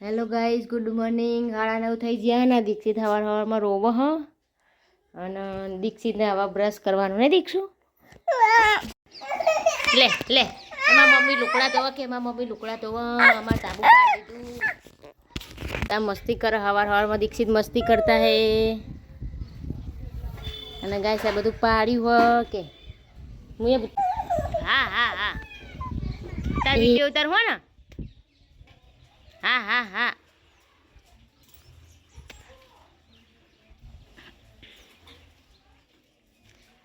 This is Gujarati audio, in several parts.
Hello guys, good morning. 9:30 થઈ ગયા ને. દીક્ષિત સવારમાં રોવો હ અને દીક્ષિતને આવા બ્રશ કરવાનું ને દીક્ષું લે લે એમાં મમ્મી લુકડા ધોવા કે એમાં મમ્મી લુકડા ધોવા અમારે સાબુ પાડી દીધું. ત્યાં મસ્તી કરે સવારમાં દીક્ષિત મસ્તી કરતા હે અને ગાઈસ આ બધું પાડ્યું હો કે હું એ હા હા હા તાર વિડીયો ઉતાર હો ને. હા હા હા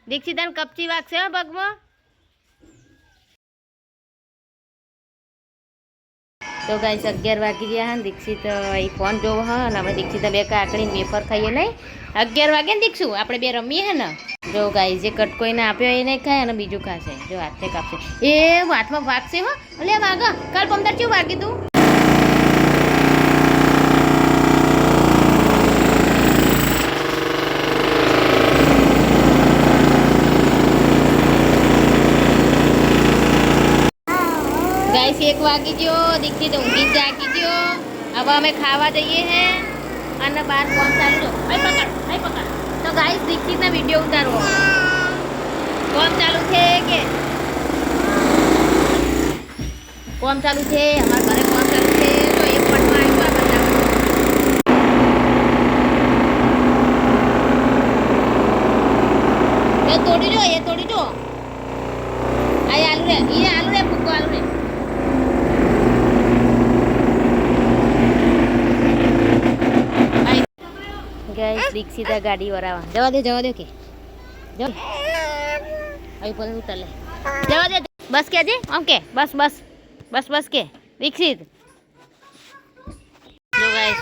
દીક્ષિતાને કપચી વાગશે હો પગમાં. તો ગાઈસ 11 વાગી ગયા ને. દીક્ષિત એ ફોન જોવો હ અને આપણે દીક્ષિત બે કાકડીને વેફર ખાઈએ નહીં. 11 વાગે ને દીક્ષું આપણે બે રમીએ હે ને. જો ગાઈસ જે કટકોઈને આપ્યો એ નહીં ખાય અને બીજું ખાશે. જો હાથે કાપશે એ હાથમાં વાગશે હો. અલે વાગ કાલ પમદાર કેવું વાગી તું. ગાઈસ 1 વાગી ગયો. દીક્ષિત ઊંઘી જાગી ગયો. હવે અમે ખાવા જઈએ હે અને બાર ફોન ચાલુ. પકડ. તો ગાઈસ દીક્ષિતના વિડીયો ઉતારવો. ફોન ચાલુ છે કે ફોન ચાલુ છે. અમારા ઘરે ફોન ચાલુ છે. તો એક પટમાં આવ્યો બધા તોડી દો. આ આલુ રે ફૂકો આલુ રે. ગાઈસ દીક્ષિતા ગાડી વરાવા જવા દે કે આવી પર ઉતર લે. જવા દે બસ કે જી ઓમ કે બસ કે દીક્ષિત. જો ગાઈસ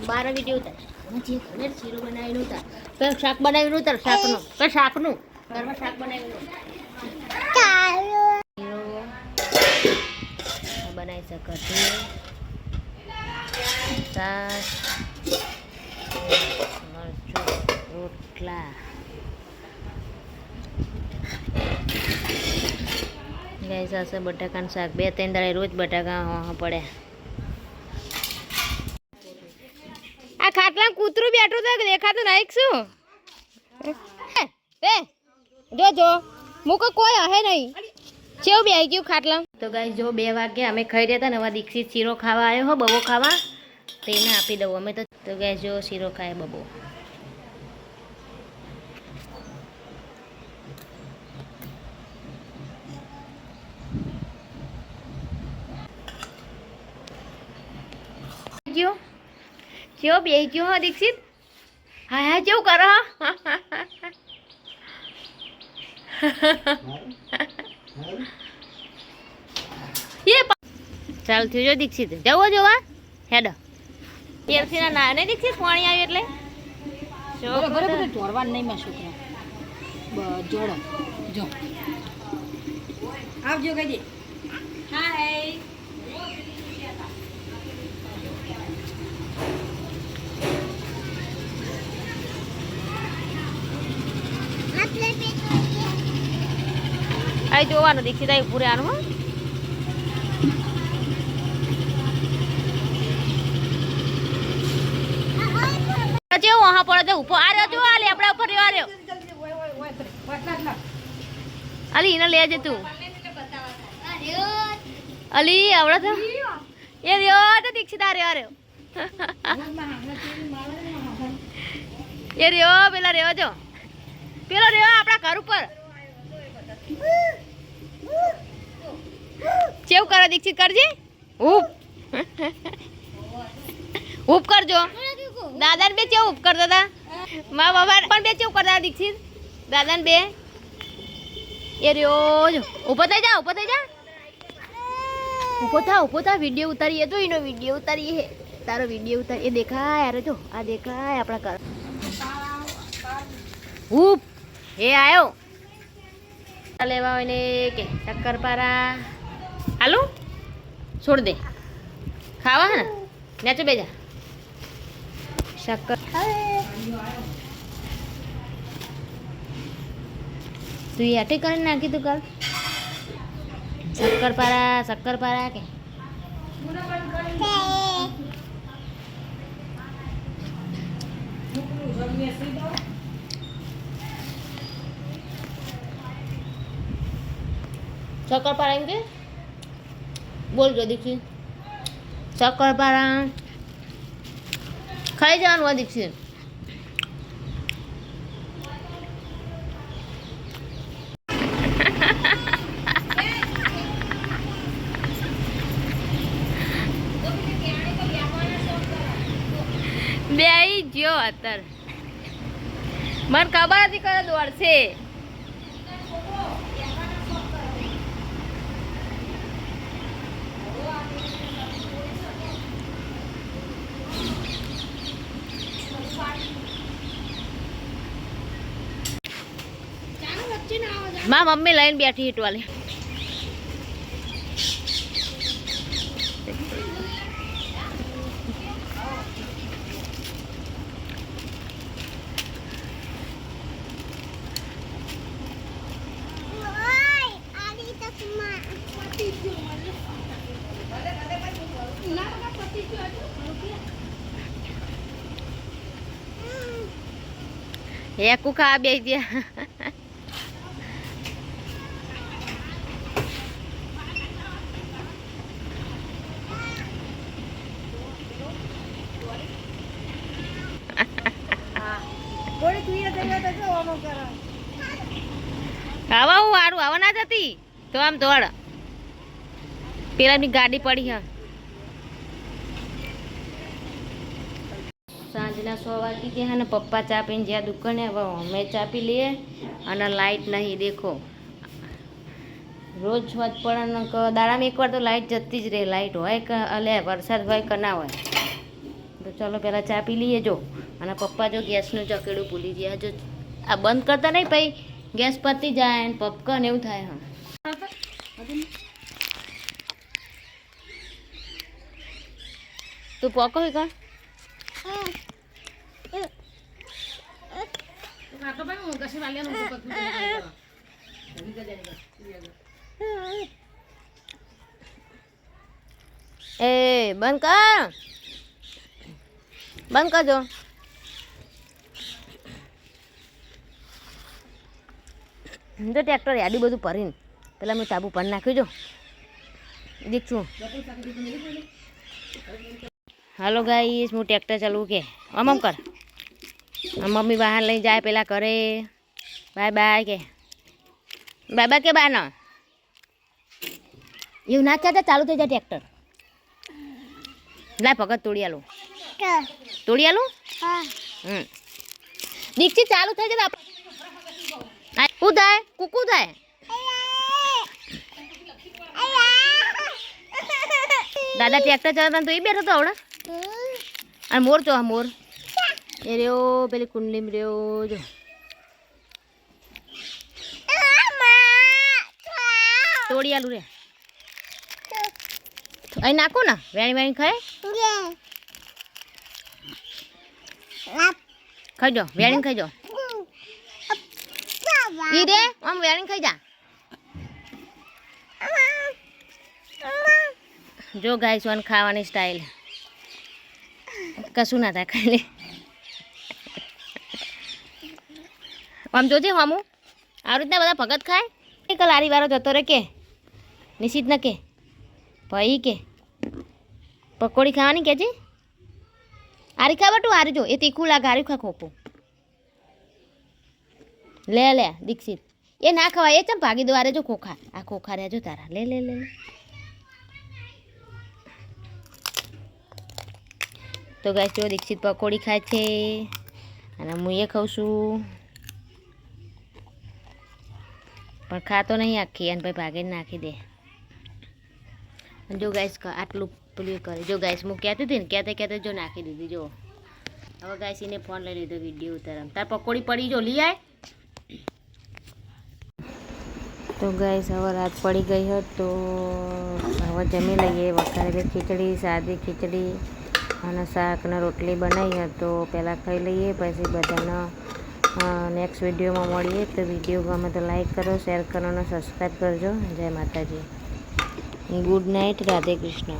12 વિડિયો ઉતાર. જે ઘરે શીરો બનાવીને ઉતાર. તો શાક બનાવીને ઉતાર. શાકનું ઘરમાં શાક બનાવીને બનાવી શકો છો. શાક મરચું રોટલા. ગાઈસ હશે બટાકાનું શાક. 2-3 દાડે રોજ બટાકા પડ્યા. આ ખાટલા કૂતરું બેઠું તો દેખાતું નહીં શું. જો મૂકો કોઈ હે નહીં. કેવું બેહી ગયું ખાટલા. તો ગાઈસ જો 2 વાગ્યા અમે ખાઈ રહ્યા હતા ને. હવે દીક્ષિત શીરો ખાવા આવ્યો હો બબો ખાવા. તો એને આપી દઉં અમે તો ગાઈસ જો શીરો ખાય બબો. કેવો બેહી ગયો હો દીક્ષિત. હા કેવું કરો ચાલ થયું જો દીક્ષિત જવો જોવા હેડ તેરથી ના ને દીક્ષિત પાણી આવ્યું એટલે બરાબર ચોરવા નહીં માં છોકરા જોડો જો આવજો કઈ દે. હાય આ જોવાનું દીક્ષિત આવી પૂરે આનું જેવું વહાં પડે તો ઉભો આ રહ્યો જો આલે આપણા ઉપર રહ્યો અલી એને લેજે તું અલી આવડે તો એ રહ્યો તો દીક્ષિત આ રહ્યો એ રહ્યો પેલા રહ્યો જો પેલો રહ્યો આપણા ઘર ઉપર. કેવું કરો દીક્ષિત કરજે ઉપ કરજો. દાદાને બે કેવું ઉપ કરતા હતા. મા બાબા પણ બે કેવું કરતા દીક્ષિત દાદાને બે. એ રહ્યો જો ઊભો થઈ જા ઊભો થા વિડીયો ઉતારીએ તો એનો વિડીયો ઉતારીએ. તારો વિડીયો ઉતારીએ દેખાય યાર. જો આ દેખાય આપણા ઘર. ઉપ એ આવ્યો લેવા હોય ને કે શક્કરપારા હાલો છોડ દે ખાવા હે ને નેચો બેજા શક્કર તું આટે કરીને નાખી તું કાલ શક્કરપારા કે શક્કરપારા એમ કે બોલજો દીક્ષિત શક્કરપારા ખાઈ જવાનું હોય દીક્ષિત બે જ્યો અત્યારે મને ખબર હતી કયો દોડશે મારી મમ્મી લઈને બેઠી હિટવાલી એક ખા બે ગયા આવા હું વારું આવા ના જતી તો આમ દોડ પેલાની ગાડી પડી હા સાંજના 6 વાગી ગયા ને પપ્પા ચા પીને જ્યાં દુકાને હવે અમે ચા પી લઈએ અને લાઇટ નહીં દેખો રોજ વાત પડે દાડામાં એકવાર તો લાઇટ જતી જ રહે લાઇટ હોય કે અલે વરસાદ હોય કે ના હોય તો ચલો પહેલાં ચા પી લઈએ જો અને પપ્પા જો ગેસનું ચકેડું ભૂલી ગયા જો આ બંધ કરતા નહીં પછી ગેસ પતી જાય ને પપકન એવું થાય હા તું પકો હોય કા એ બંધ કરજો તો ટ્રેક્ટર યાદી બધું ભરીને પેલા મેં તાબુ પર નાખ્યું જો દીકશું હાલો ગાઈસ હું ટ્રેક્ટર ચાલવું કે આમ કર મમ્મી બહાર લઈ જાય પેલા કરે બાય બાય કે બા ના એવું ના કહેતા ચાલુ થઈ જાય ટ્રેક્ટર લાય પગત તોડી આલું દીક્ષિત ચાલુ થઈ જાય શું થાય કુકુ થાય દાદા ટ્રેક્ટર ચલાવતા તો એ બેઠો તો આવડે અને મોર ચો મોર એ રહ્યો પેલી કુંડલીમાં રહ્યો જો તોડી આલું રે અહીં નાખો ને વેણી ખાય ખાઈ જાઓ વેણી ખાઈ જાઓ ઈ રે આમ વેણી ખાઈ જા જો ગાઈસ વન ખાવાની સ્ટાઈલ કશું ના થાય ખાઈ લે આમ જોજે મામું આવી રીતના બધા ભગત ખાય એક લારી વાળો જતો રે કે નિશિત ના કે ભાઈ કે પકોડી ખાવાની કે છે આરી ખા બટું આરી જો એ તીખું લાગે આરી ખા ખોપું લે દીક્ષિત એ ના ખવાય એ ચમ ભાગી દો આરે જો ખોખા આ ખોખા રહ્યા જો તારા લે તો ગાઈસ જો દીક્ષિત પકોડી ખાય છે અને હું એ ખાઉં છું પણ ખાતો નહીં આખી અને ભાઈ ભાગીને નાખી દે જો ગાઈસ આટલું પેલું કરે જો ગાઈસ હું કહેતી હતી ને કહેતે જો નાખી દીધી જો હવે ગાઈસ એને ફોન લઈ લીધો વિડીયો ઉતારવા તાર પકોડી પડી જો લઈ આય તો ગાઈસ હવે રાત પડી ગઈ હોત તો હવે જમી લઈએ વઘારેલી ખીચડી સાદી ખીચડી અને શાક ને રોટલી બનાવી હોય તો પહેલાં ખાઈ લઈએ પછી બધાને નેક્સ્ટ વિડીયોમાં મળીએ તો વિડીયો ગમે તો લાઈક કરો શેર કરો અને સબસ્ક્રાઈબ કરજો જય માતાજી. Good night, Radhe Krishna.